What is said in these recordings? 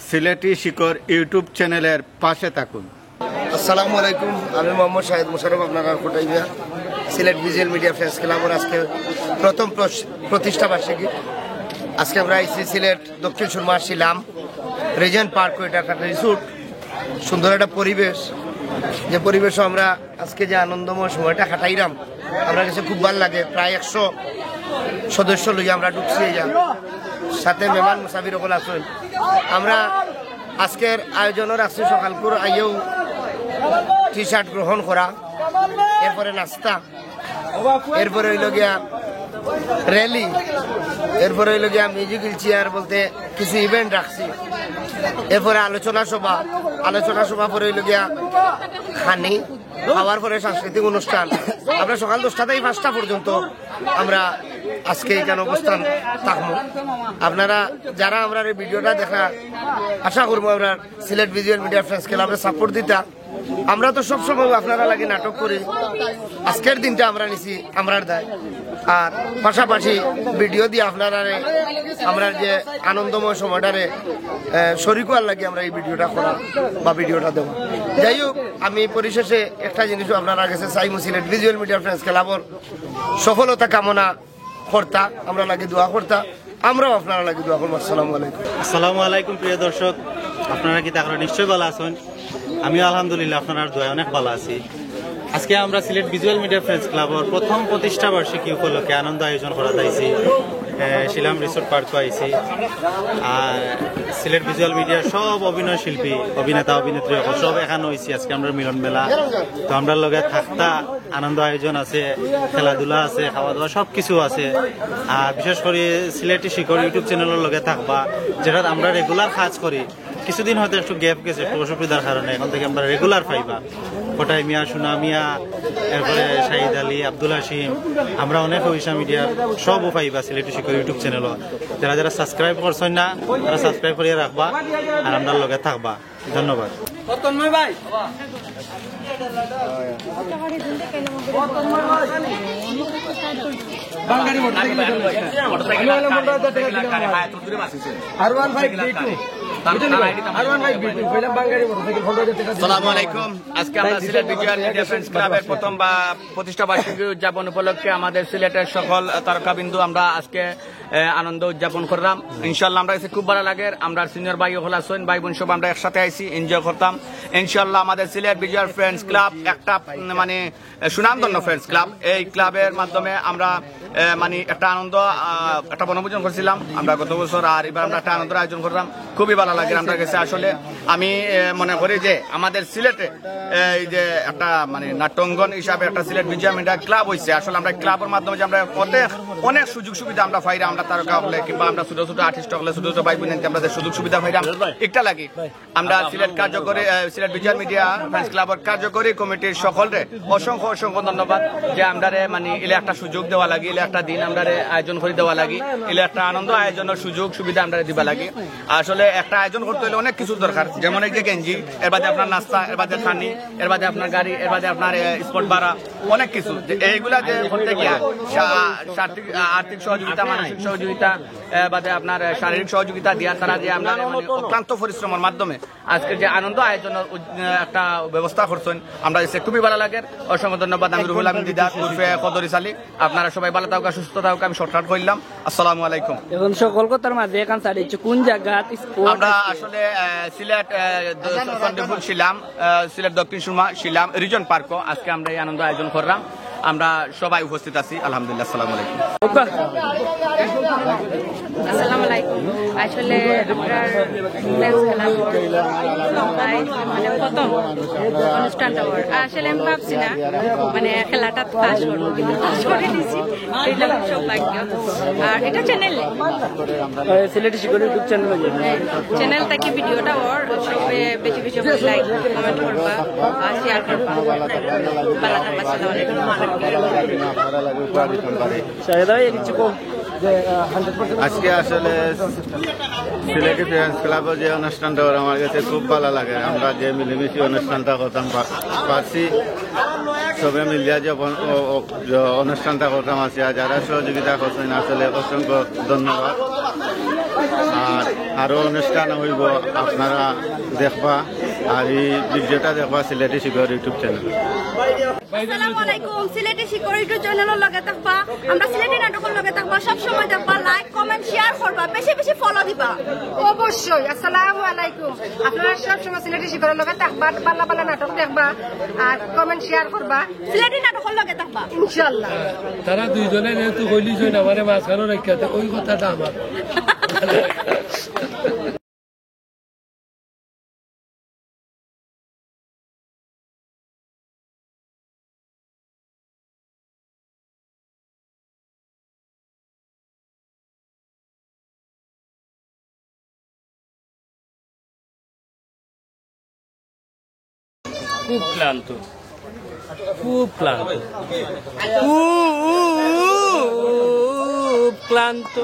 সিলেটি শিকড় ইউটিউব চ্যানেলের পাশে থাকুন। আসসালামু আলাইকুম, আমি মোহাম্মদ শাহিদ মুশারফ, আপনারা কোটাইবিয়া সিলেট ভিজুয়াল মিডিয়া ফ্রেন্ডস ক্লাবের আজকে প্রথম প্রতিষ্ঠা বার্ষিকী। আজকে আমরা আইসি সিলেট দক্ষিণ সুরমা শিলাম রিজেন্ট পার্ক, এটা একটা রিসোর্ট, সুন্দর একটা পরিবেশ। যে পরিবেশও আমরা আজকে যে আনন্দময় সময়টা কাটাইলাম, আমার কাছে খুব ভালো লাগে। প্রায় 100 সদস্য লইয়া আমরা ঢুকছি, সাথে মেহমান মুসাফির সকল আছেন। আমরা আজকের আয়োজনের রাখছি সকালপুর আইয়েও টি শার্ট গ্রহণ করা, এরপরে নাস্তা, এরপরে হইল গিয়া র্যালি, এরপরে হইল গিয়া মিউজিক্যাল চেয়ার বলতে কিছু ইভেন্ট রাখছি, এরপরে আলোচনা সভা পরে হইল গিয়া খানি খাওয়ার পরে সাংস্কৃতিক অনুষ্ঠান। আমরা সকাল 10টা থেকে 5টা পর্যন্ত আমরা আজকে এখানে অবস্থান থাকবো। আপনারা যারা আমরা এই ভিডিওটা দেখা, আশা করবো আমরা সিলেট ভিজুয়াল মিডিয়া ফ্রেন্ডস ক্লাবে সাপোর্ট দিতা। আমরা তো সবসময় আপনারা লাগে নাটক করি, আজকের দিনটা আমরা নিছি আমরার দায়, আর পাশাপাশি ভিডিও দিয়ে আপনারা আমরা যে আনন্দময় সময়টারে শরীর করার লাগে আমরা এই ভিডিওটা করা বা ভিডিওটা দেওয়া। যাই হোক, আমি পরিশেষে একটা জিনিসও আপনারা কাছে চাইমু, সিলেট ভিজুয়াল মিডিয়া ফ্রেন্ডস ক্লাবর সফলতা কামনা করতা, আমরা লাগে দোয়া করতা, আমরাও আপনারা লাগে দোয়া করবো। আসসালামু আলাইকুম প্রিয় দর্শক, আপনারা কি তাহলে নিশ্চয়ই ভালো আছেন? আমিও আলহামদুলিল্লাহ আপনার দোয়া অনেক ভালো আছি। আজকে আমরা সিলেট ভিজুয়াল মিডিয়া ফ্রেন্ডস ক্লাবর প্রথম প্রতিষ্ঠা বার্ষিকী উপলক্ষে আনন্দ আয়োজন করা যাইছি, শিলাম রিসোর্ট পার্কও আইছি। আর সিলেট ভিজুয়াল মিডিয়ার সব অভিনয় শিল্পী, অভিনেতা অভিনেত্রী সব এখানে হয়েছি। আজকে আমরা মিলন মেলা, তো আমরা লগে থাকতা আনন্দ আয়োজন আছে, খেলাধুলা আছে, খাওয়া দাওয়া সব কিছু আছে। আর বিশেষ করে সিলেটি শিকড় ইউটিউব চ্যানেলের লগে থাকবা, যেটা আমরা রেগুলার কাজ করি। কিছুদিন হয়তো একটু গ্যাপ গেছে একটু অসুবিধার কারণে, এখন থেকে আমরা রেগুলার পাইবা। কোটাই মিয়া, সুনা মিয়া, এরপরে শাহিদ আলী, আব্দুল হাসিম, আমরা অনেক ওইসা মিডিয়ার সবও পাইবা সিলেটি শিকড় ইউটিউব চ্যানেলও। যারা যারা সাবস্ক্রাইব করছেন না, তারা সাবস্ক্রাইব করিয়ে রাখবা আর আমরা লগে থাকবা। ধন্যবাদ। আসসালামু আলাইকুম, আজকে আমরা সিলেট ভিজুয়াল মিডিয়া ফ্রেন্ডস ক্লাবের প্রথম প্রতিষ্ঠা বার্ষিকী উদযাপন উপলক্ষে আমাদের সিলেটের সকল তারকাবিন্দু আমরা আজকে আনন্দ উদযাপন করলাম। ইনশাল্লাহ আমরা এসে খুব ভালো লাগে। আমরা সিনিয়র ভাই হল আসেন, ভাই বোন সব আমরা একসাথে আইসি, এনজয় করতাম। ইনশাল্লাহ আমাদের সিলেট ভিজুয়াল ফ্রেন্ডস ক্লাব একটা মানে সুনামধন্য ফ্রেন্ডস ক্লাব। এই ক্লাবের মাধ্যমে আমরা মানে একটা আনন্দ, একটা বনভোজন করছিলাম আমরা গত বছর, আর এবার আমরা একটা আনন্দের আয়োজন করলাম। খুবই ভালো লাগে আমরা কাছে। আসলে আমি মনে করি যে আমাদের সিলেটে এই যে একটা মানে নাট্যঙ্গন হিসাবে একটা সিলেট ভিজুয়াল মিডিয়া ক্লাব হয়েছে। আসলে আমরা ক্লাবের মাধ্যমে যে আমরা অনেক সুযোগ সুবিধা আমরা পাইরা, আমরা তারকা হলে কিংবা আমরা ছোট ছোট আর্টিস্ট হলে, ছোট ছোট ভাই বোন আমাদের সুযোগ সুবিধা পাইলাম। একটা লাগে আমরা সিলেট কার্যকরী সিলেট ভিজুয়াল মিডিয়া ফ্রেন্ডস ক্লাবের কার্যকরী কমিটির সকলরে অসংখ্য অসংখ্য ধন্যবাদ যে আমরা মানে এলে একটা সুযোগ দেওয়া লাগে, এলে একটা দিন আমরা আয়োজন করে দেওয়া লাগে, এলে একটা আনন্দ আয়োজনের সুযোগ সুবিধা আমরা দিবা লাগে। আসলে একটা আয়োজন করতে হলে অনেক কিছু দরকার, যেমন এই যে গেঞ্জি, এর বাদে আপনার নাস্তা, এর বাদে খানি, এর বাদে আপনার গাড়ি, এর বাদে আপনার স্পট ভাড়া, অনেক কিছু। এইগুলা যে করতে গিয়া আর্থিক সহযোগিতা, মানসিক সহযোগিতা, বাদে আপনার শারীরিক সহযোগিতা দিয়া তারা যে আমরা অক্লান্ত পরিশ্রমের মাধ্যমে আজকে যে আনন্দ আয়োজনের একটা ব্যবস্থা করছেন, আমরা এসে খুবই ভালো লাগে। অসংখ্য ধন্যবাদ। আমি রুহুল আমিন দিদার উর্ফে কদর ইসালি। আপনারা সবাই ভালো থাকুক, সুস্থ থাকুক। আমি শর্টকাট করলাম। আসসালামু আলাইকুম। এখন কলকাতার মাঝে এখান কোন জায়গা আমরা আসলে সিলেট চন্ডীপুর শিলাম, সিলেট দক্ষিণ সুরমা শিলাম রিজন পার্কও আজকে আমরা এই আনন্দ আয়োজন করলাম। আমরা সবাই উপস্থিত আছি। আলহামদুলিল্লাহ। আসসালামু আলাইকুম। আসসালামু আলাইকুম। আসলে আপনার মানে প্রথম অনুষ্ঠানটা আসলে আমি ভাবছি না মানে খেলাটা পাস করবো, কিন্তু পাস করে দিয়েছি, এটা সৌভাগ্য। আর এটা চ্যানেলে সিলেটি শিকড় ইউটিউব চ্যানেল থেকে ভিডিওটা ওর সবে বেশি বেশি লাইক কমেন্ট করবা আর শেয়ার করবা। ভালো থাকবা। আসসালামু আলাইকুম। আজকে আসলে সিলেটি ফ্রেন্ডস ক্লাবের যে অনুষ্ঠানটা আমার কাছে খুব ভালো লাগে। আমরা যে মিলেমিশে অনুষ্ঠানটা করতাম পারছি, সবে মিলিয়া যে অনুষ্ঠানটা করতাম আছে, আর যারা সহযোগিতা করছেন আসলে অসংখ্য ধন্যবাদ। আর আরও অনুষ্ঠান হইব আপনারা দেখবা আর এই ভিডিওটা দেখবা সিলেটি শিকর ইউটিউব চ্যানেল। আসসালামু আলাইকুম। সিলেটি শিকর ইউটিউব চ্যানেলের লগে থাকবা, আমরা সিলেটি নাটকের লগে থাকবা, সব সময় দেখবা, লাইক কমেন্ট শেয়ার করবা, বেশি বেশি ফলো দিবা। অবশ্যই। আসসালামু আলাইকুম। আপনারা সব সময় সিলেটি শিকরের লগে থাকবা, পাল্লা পাল্লা নাটক দেখবা আর কমেন্ট শেয়ার করবা, সিলেটি নাটকের লগে থাকবা ইনশাআল্লাহ। তারা দুইজনে যেহেতু কইলি জয় আমারে মাঝখানে রাখিয়াতে ওই কথাটা আমার খুব ক্লান্ত, খুব ক্লান্ত, খুব ক্লান্ত।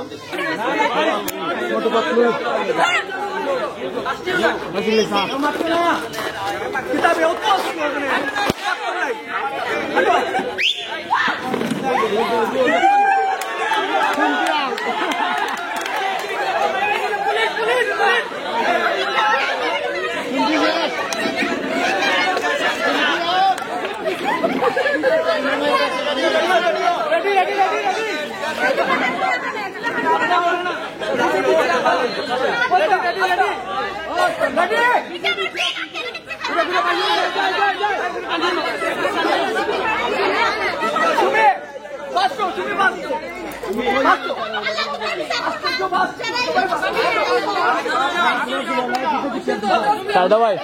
দাদা ভাই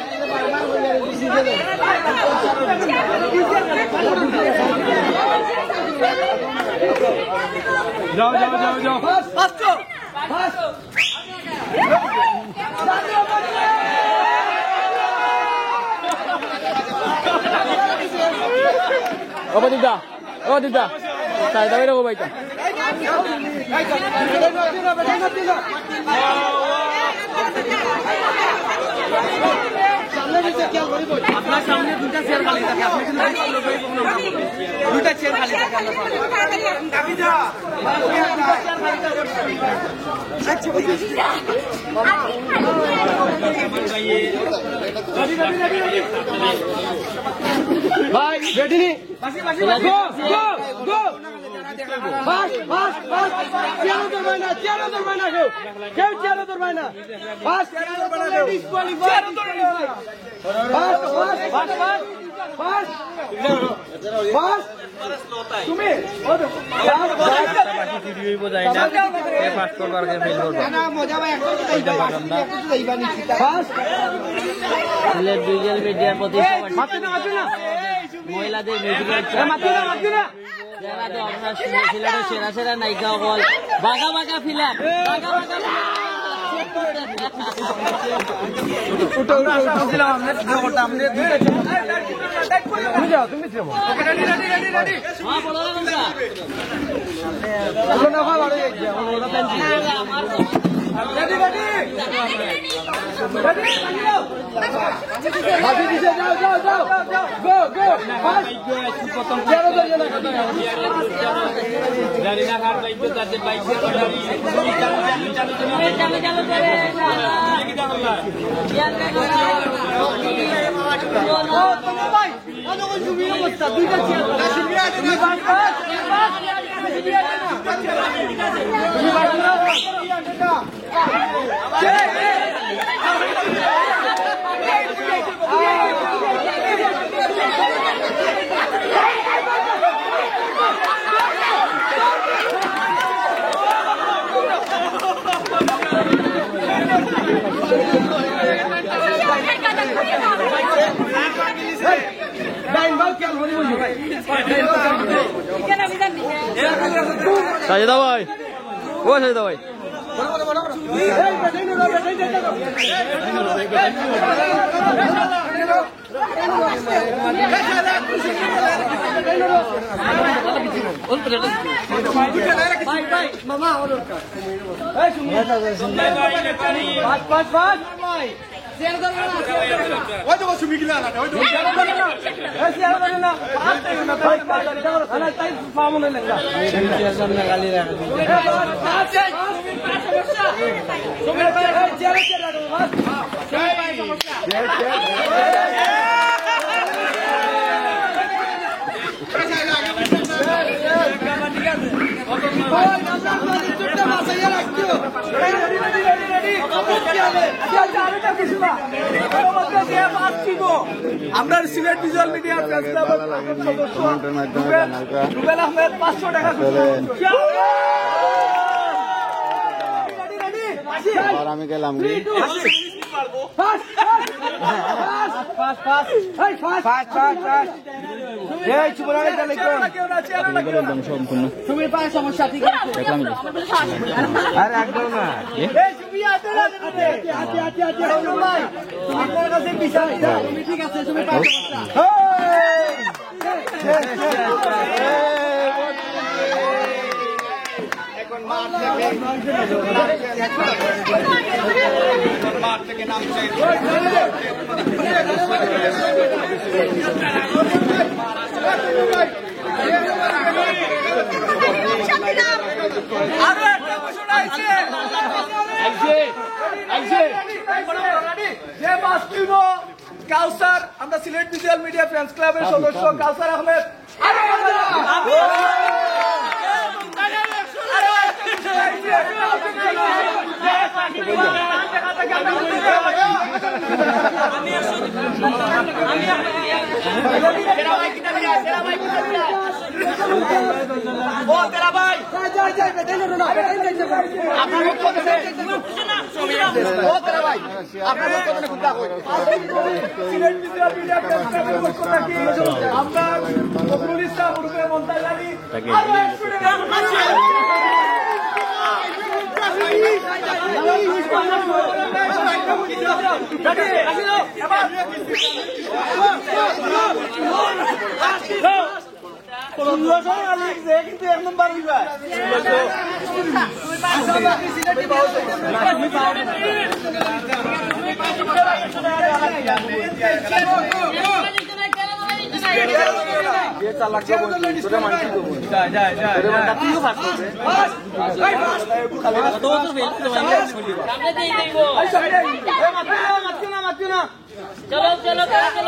যাও যাও যাও যাও ও দিদা, ও দিদা, তাই দাবি রাখো ভাইটা। আপনার সামনে দুটা চেয়ার খালি থাকে, আপনি কিন্তু দুটা চেয়ার খালি থাকে। ভাই রেডি নি গো গো গো বাস বাস বাস চেয়ারও ধরবে না, চেয়ারও ধরবে না, কেউ চেয়ারও ধরবে না, বাস চেয়ারও ধরবে না, ডিসকোয়ালিফাই বাস বাস বাস বাস বাস বাস তুমি বাকি ভিডিও বোঝাই না এ পাস করবার কে ফেল করবা না মজা ভাই একদম কইতে পারলাম না বাস সিলেট ডিজিটাল মিডিয়ার প্রতিষ্ঠা মাতে না মহিলাদের মিউজিক্যাল মাতে না যারা তো আপনার সিলেটের সেরা সেরা নায়িকা হল বাঘা বাঘা ফিলাম বাঘা বাঘা তুমি সাজেদা ভাই, ও সাজেদা ভাই মামুন আমরা সিলেট ভিজুয়াল মিডিয়া প্রেস ক্লাবের সদস্য রুবেল আহমেদ 500 টাকা আমি গেলাম তুমি পায় সমস্যা ঠিক আছে আরে একদম না আপনার কাছে বিচার তুমি ঠিক আছে তুমি পায় এখন মাঠ থেকে নামছে আরো একটা ঘোষণা আছে যে মাস্টিভ কাউসার আমরা সিলেট ভিজুয়াল মিডিয়া ফ্রেন্ডস ক্লাবের সদস্য কাউসার আহমেদ আমরা নজরুল ইসলাম উর্ফে মন্তাজ আলী কিন্তু এক নম্বর চলো চলো চলো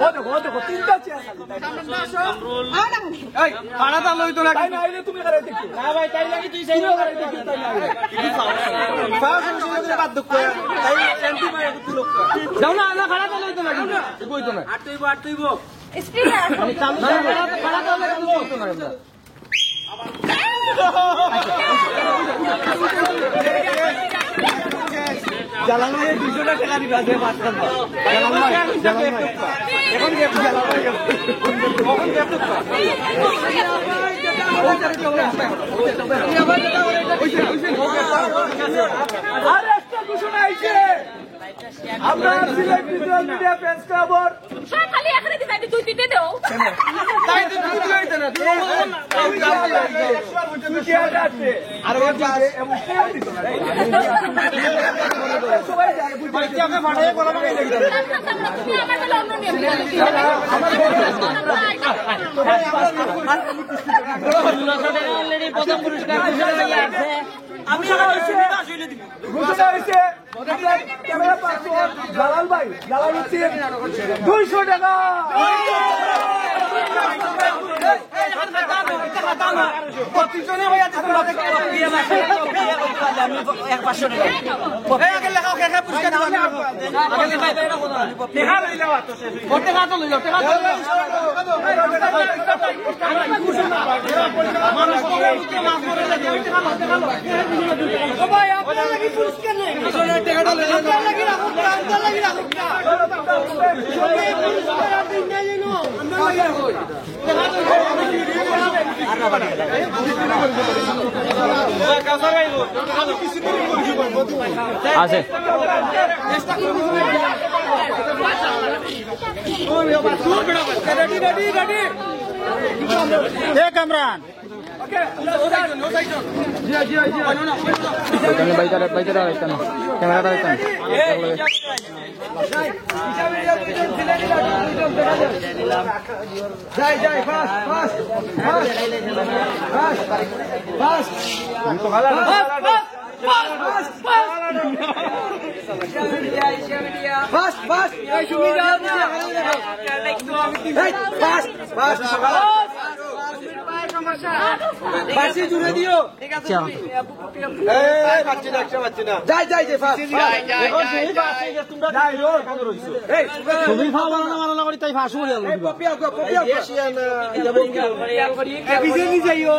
ও দেখো কত তিনটা তুমি যাও না খাড়া তো লইতো না বইতো না জালাল ভাই 200 টাকা দিবা দে পাঁচ টাকা জালাল ভাই এখন কি জালাল ভাই কখন দেব তো আরে একটা ঘোষণা আইছে আমরা সিলেট ভিজুয়াল মিডিয়া প্রেস ক্লাবর সব খালি এখানে দিতে তুই দিতে দাও তাই তো তুই দিতে না তুই কি আছে আর ওর যাবে এমন কেউ দিত না সবাই যায় বাচ্চাকে ফাটায় করা লাগে লাগি দাও আমার তো অন্য নিয়ম অলরেডি প্রথম পুরস্কার আছে আমি ঘোষণা হয়েছে ক্যামেরা পার্সন জালাল ভাই জালাল হচ্ছে 200 টাকা আছে কামরান ক্যামেরাটা বাসি জুড়ে দিও যাই যাই যে ফাস্ট তুমি খাওয়া বানানো করি তাই ফাঁসু করে বিজেপি যাইও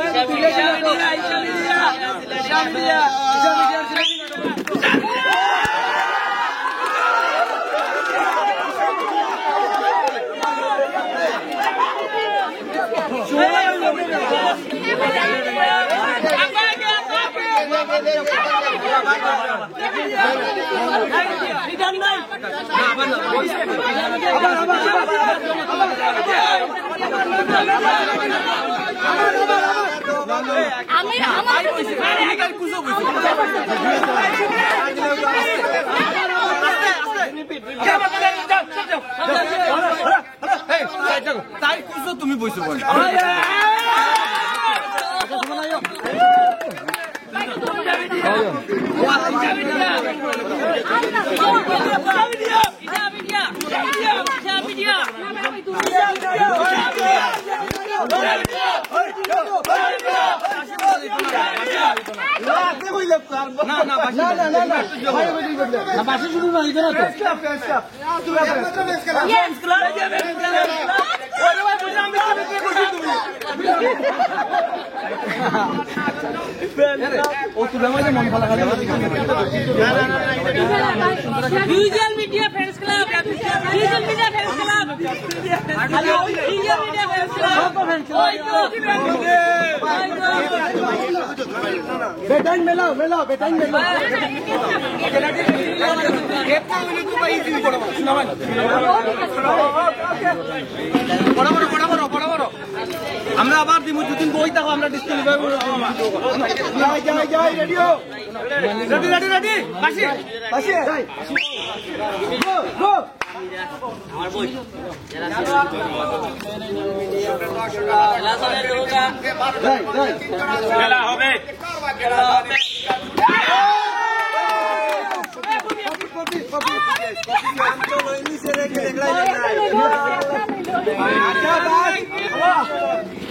তুমি বইছো visual media friends club visual media friends club visual media friends club বেটাইন মেলাও মেলাও বেটাইন মেলাও আমরা আবার দিমু দুদিন বই থাকো আমরা ডিসপ্লে যাই যাই যাই রেডিও রেডি রেডি রেডি বাসি বাসি যাই গো গো আমার বই খেলা চলে রোগা যাই যাই খেলা হবে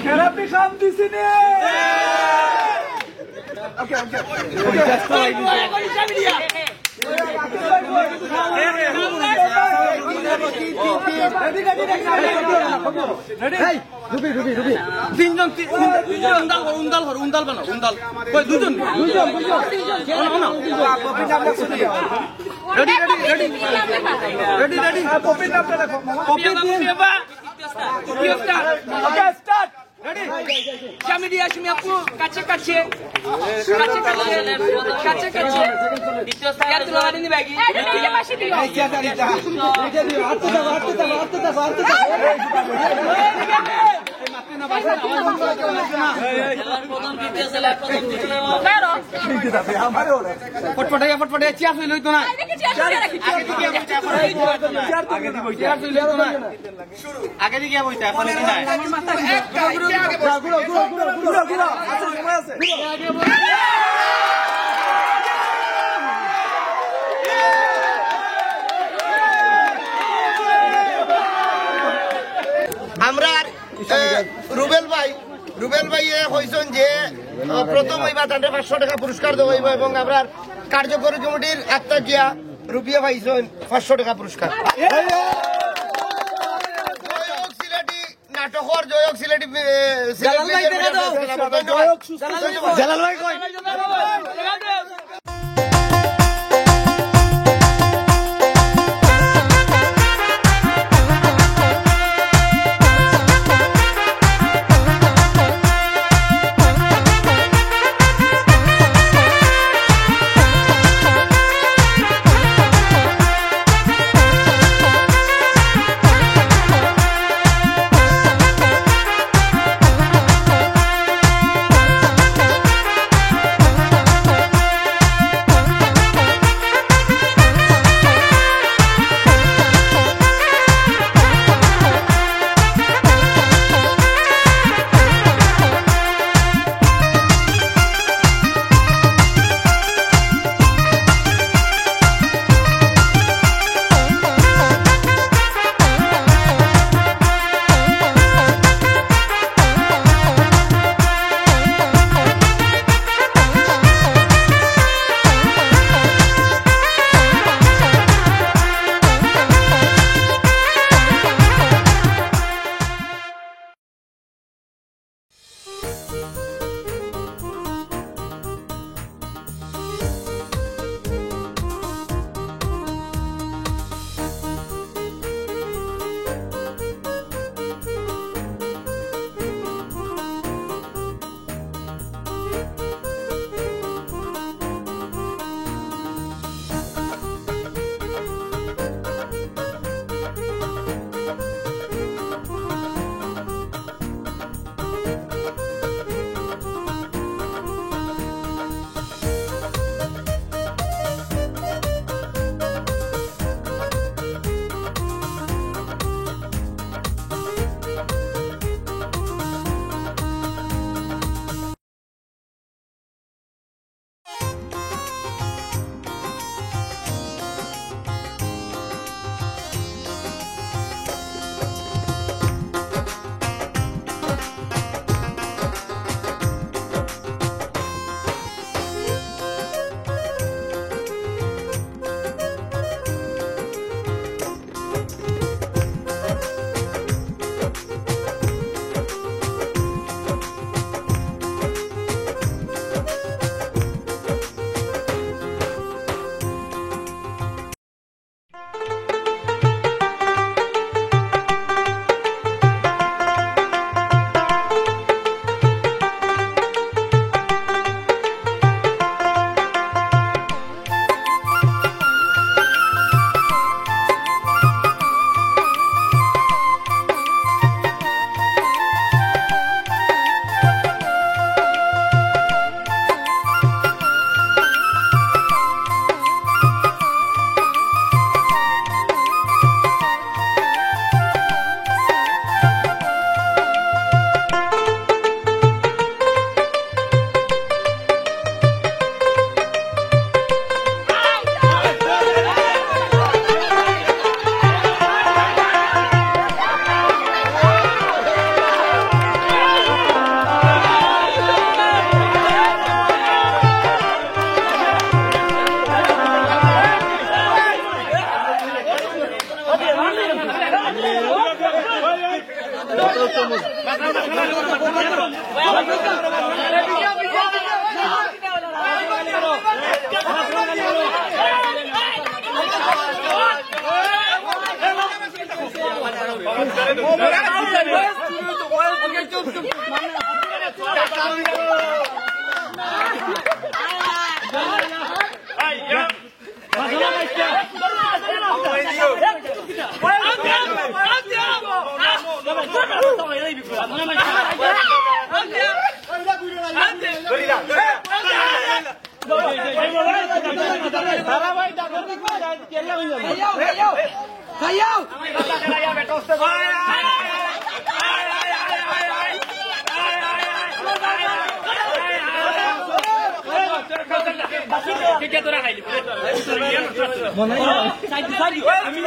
থেরাপি কাম দিছি নে ওকে ওকে তিনজন উন্দাল করো উন্দাল বানাও উন্দাল কই দুজন ready ready ready ready ready পপির নামটা লেখো কপি দিন copy start okay start ready শামিদিয়া শামি আপু কাছে কাছে কাছে কাছে কাছে কাছে দ্বিতীয় স্থানে তুই লাগা দিনি ব্যাগি এই পাশে দিও এই কি আছে এটা এটা দিও আটতে দাও আটতে দাও আটতে দাও আটতে দাও প্রথম দ্বিতীয় ছেলে প্রথম দ্বিতীয় বেরো ফটফটাইয়া চিয়া ফেল হইতো না দেখি চেয়ার রাখি আগে দিব চিয়া ফেল হইতো না আগে দিকে বইতা এখন কি নাই গুলো গুলো গুলো গুলো গুলো আছে সময় আছে আমরা রুবেল ভাই রুবেল ভাই হয়েছেন যে প্রথম হইবা তাদের 500 টাকা পুরস্কার দেওয়া হইব এবং আমরা কার্যকরী কমিটির আত্মাকিয়া রুপিয়া পাইছেন 500 টাকা পুরস্কার। জয়ক সিলেটি নাটকর জয়ক সিলেটি জালাল ভাই কই আমি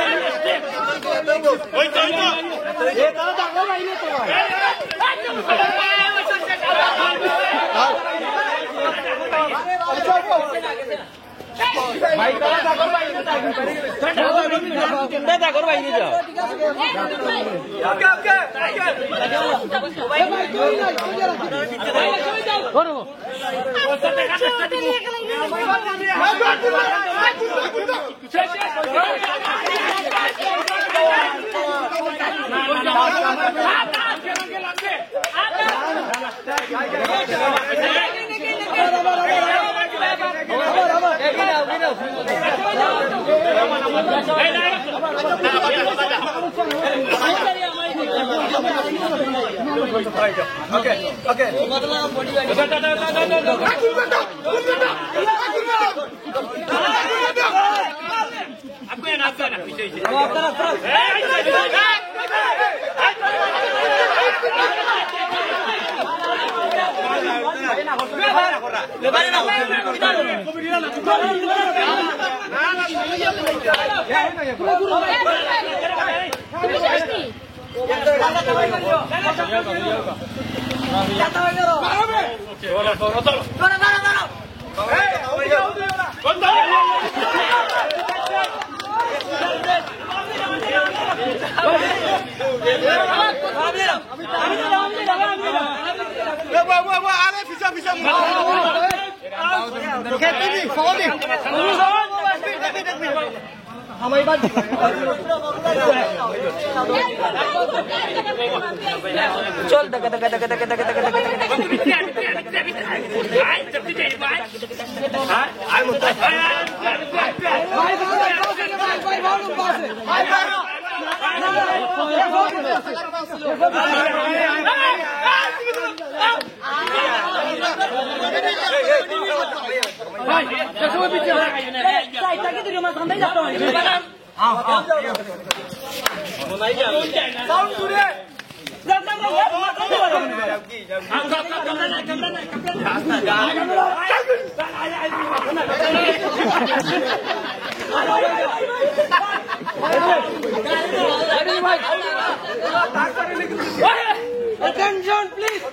Attention, please.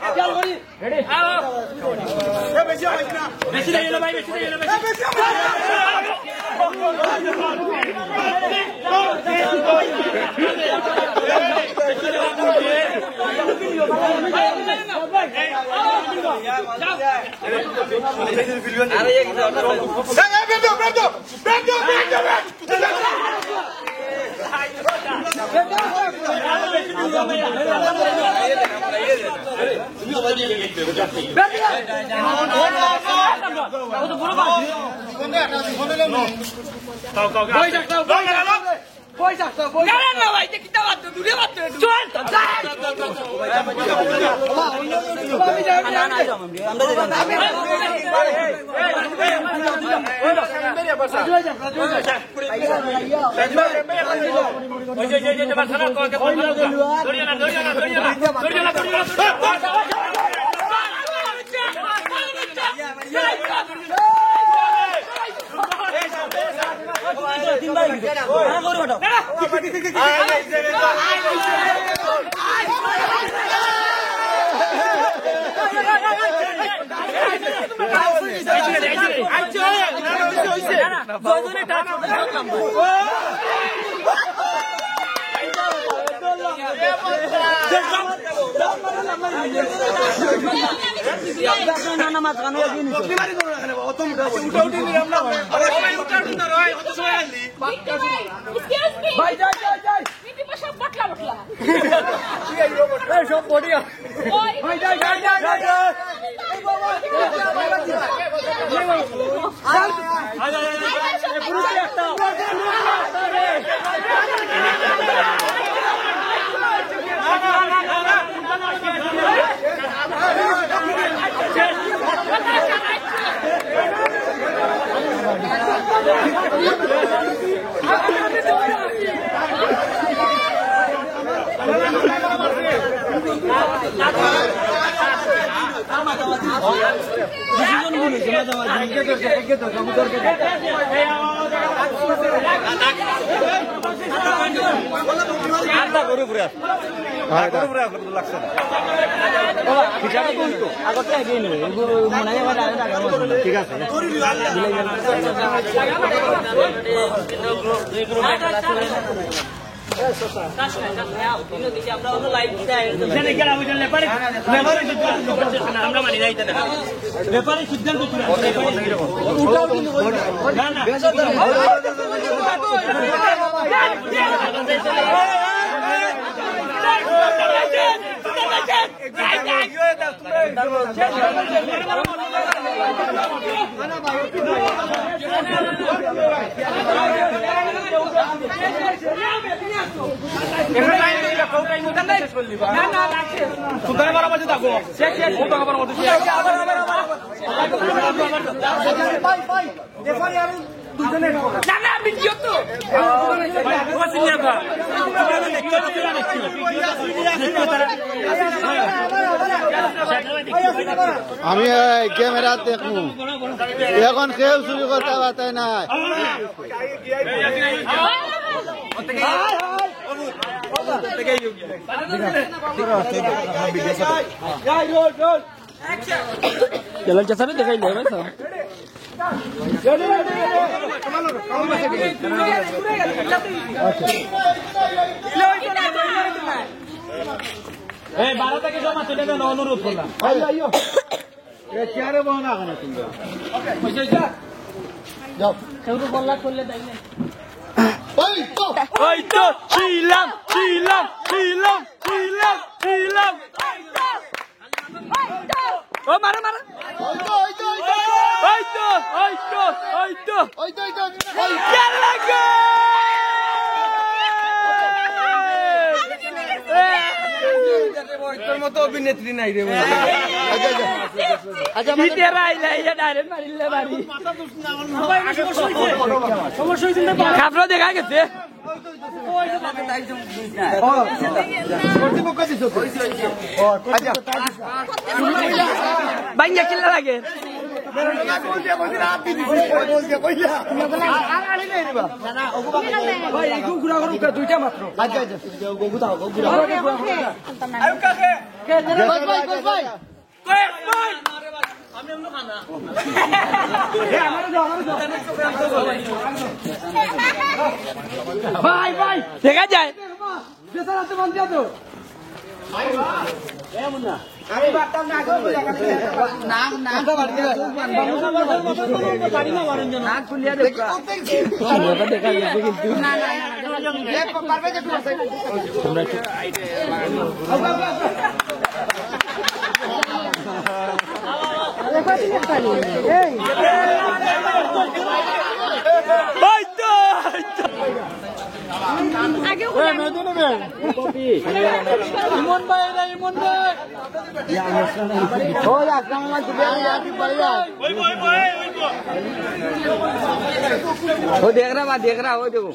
Ready? ঠিক আছে আমি ক্যামেরা দেখবো এখন কেউ চুরি করতে পারতে নাই বারো থেকে জমা চলে গেল অনুরোধ করলাম চেয়ারে বহ না এখন ওই তো ছিলাম ছিলাম ছিলাম ছিলাম ছিলাম ও মারা মারা ওই তো ওই তো ওই তো ওই তো ওই তো তোর মতো অভিনেত্রী নাই রে খাবরা দেখা গেছে বাইঙ্গা কিল্লা লাগে দুইটা মাত্র ভাই ভাই দেখা যায় ইমন ভাই না ইমন ভাই ওই আক্রমণ দিবে আমি পারি না ও দেখ रहा हो देखो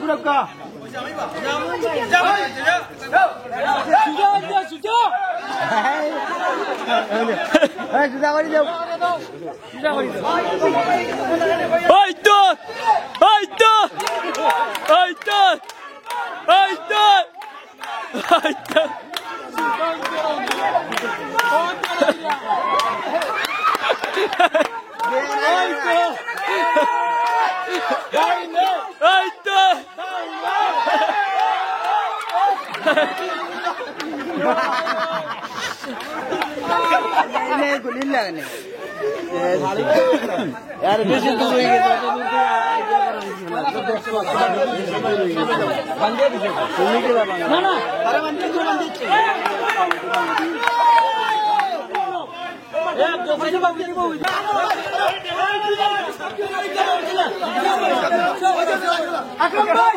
गुरा का यार बेसी दूर हो गया ना ना अरे मंदिर को मंदिर एक दो पैसे बाकी को अकरम भाई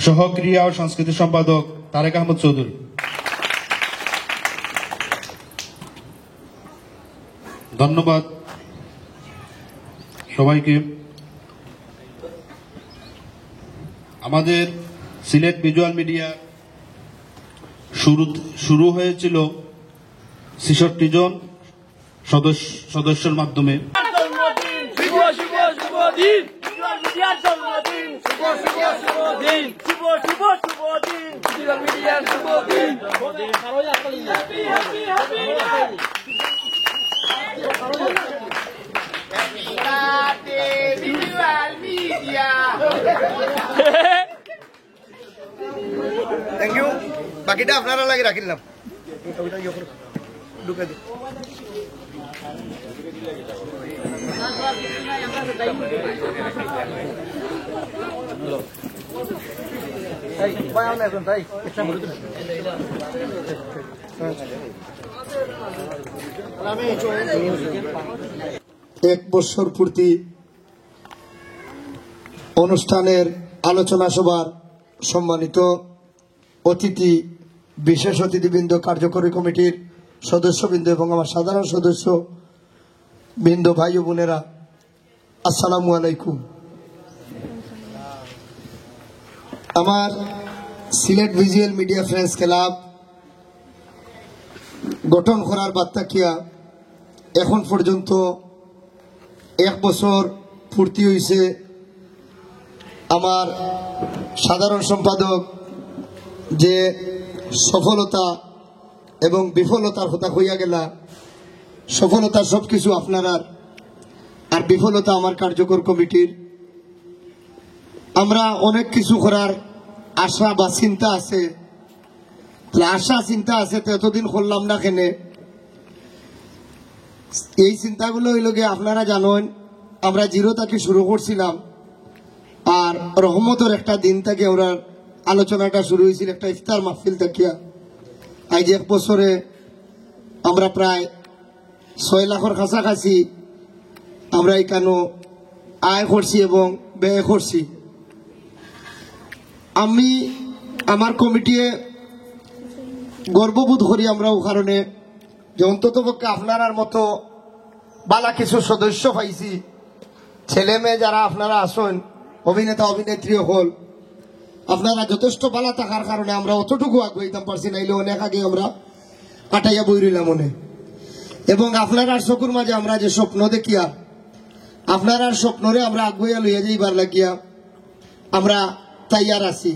সহ ক্রীড়া ও সংস্কৃতি সম্পাদক তারেক আহমদ চৌধুরী। ধন্যবাদ সবাইকে। আমাদের সিলেট ভিজুয়াল মিডিয়া শুরু হয়েছিল ৬৬ জন সদস্যের মাধ্যমে। Thank you. বাকিটা আপনারা লাগে রাখিলাম। ঢুকে দিন। এক বছর পূর্তি অনুষ্ঠানের আলোচনা সভার সম্মানিত অতিথি, বিশেষ অতিথিবৃন্দ, কার্যকরী কমিটির সদস্যবৃন্দ এবং আমার সাধারণ সদস্য বৃন্দ, ভাই ও বোনেরা, আসসালামু আলাইকুম। আমার Sylhet visual media friends club গঠন করার বার্তা কিয়া এখন পর্যন্ত 1 বছর পূর্তি হয়েছে। আমার সাধারণ সম্পাদক যে সফলতা এবং বিফলতার কথা হইয়া গেলা, সফলতা সবকিছু আপনার আর বিফলতা আমার কার্যকর কমিটির। আমরা অনেক কিছু করার আশা বা চিন্তা আছে, আশা চিন্তা আছে, তো এতদিন করলাম না কেনে। এই চিন্তাগুলো হইল গিয়ে আপনারা জানেন আমরা 0 থেকে শুরু করছিলাম, আর রহমতের একটা দিন থেকে আমরা আলোচনাটা শুরু হয়েছিল একটা ইফতার মাহফিল থাকিয়া। আজ 1 বছরে আমরা প্রায় 6 লাখের কাছাকাছি আমরা এখানে আয় করছি এবং ব্যয় করছি। আমি আমার কমিটি গর্ববোধ করি আমরা ও কারণে যে অন্তত পক্ষে আপনার মতো বালা কিছু সদস্য পাইছি, ছেলে মেয়ে যারা আপনারা আসেন, অভিনেতা অভিনেত্রী হল, আপনারা যথেষ্ট বালা থাকার কারণে আমরা অতটুকু আগুয়াইতাম পারছি, নাইলে অনেক আগে আমরা কাটাইয়া বই রইলাম মনে। এবং আপনার চকুর মাঝে আমরা যে স্বপ্ন দেখিয়া আপনার স্বপ্নরে আমরা আগুয়াইয়া লইয়া যাইবার লাগিয়া আমরা তৈয়ার আছি।